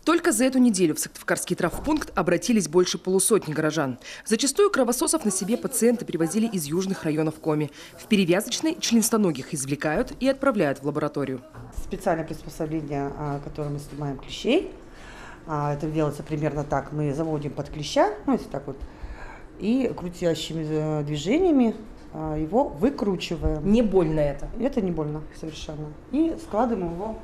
Только за эту неделю в Сыктывкарский травмпункт обратились больше полусотни горожан. Зачастую кровососов на себе пациенты привозили из южных районов Коми. В перевязочной членистоногих извлекают и отправляют в лабораторию. Специальное приспособление, которым мы снимаем клещей. Это делается примерно так. Мы заводим под клеща, если так вот, и крутящими движениями его выкручиваем. Не больно это? Это не больно совершенно. И складываем его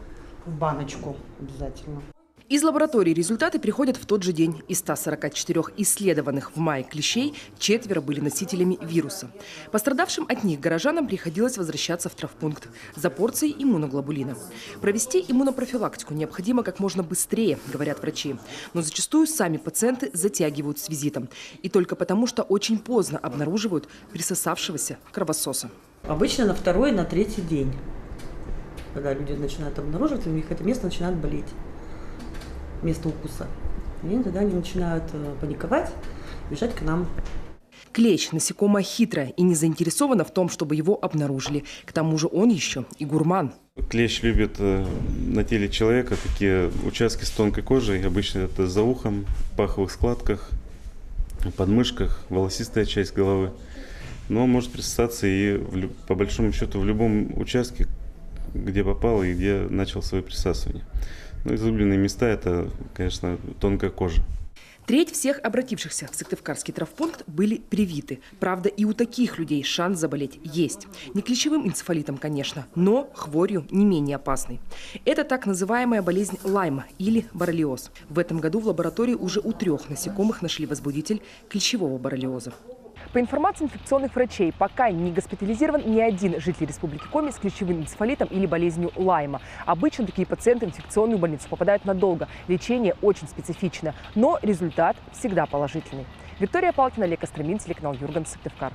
в баночку обязательно. Из лаборатории результаты приходят в тот же день. Из 144 исследованных в мае клещей 4 были носителями вируса. Пострадавшим от них горожанам приходилось возвращаться в травмпункт за порцией иммуноглобулина. Провести иммунопрофилактику необходимо как можно быстрее, говорят врачи. Но зачастую сами пациенты затягивают с визитом. И только потому, что очень поздно обнаруживают присосавшегося кровососа. Обычно на второй, на третий день, когда люди начинают обнаруживать, у них это место начинает болеть. Место укуса. И тогда они начинают паниковать, бежать к нам. Клещ – насекомое хитрое и не заинтересовано в том, чтобы его обнаружили. К тому же он еще и гурман. Клещ любит на теле человека такие участки с тонкой кожей. Обычно это за ухом, в паховых складках, подмышках, волосистая часть головы. Но может присосаться и по большому счету в любом участке, где попал и где начал свое присасывание. Но излюбленные места – это, конечно, тонкая кожа. Треть всех обратившихся в Сыктывкарский травмпункт были привиты. Правда, и у таких людей шанс заболеть есть. Не клещевым энцефалитом, конечно, но хворью не менее опасной. Это так называемая болезнь Лайма или боррелиоз. В этом году в лаборатории уже у 3 насекомых нашли возбудитель клещевого боррелиоза. По информации инфекционных врачей, пока не госпитализирован ни один житель Республики Коми с клещевым энцефалитом или болезнью Лайма. Обычно такие пациенты в инфекционную больницу попадают надолго. Лечение очень специфично, но результат всегда положительный. Виктория Палкина, Олег Костромин, телеканал Юрган, Сыктывкар.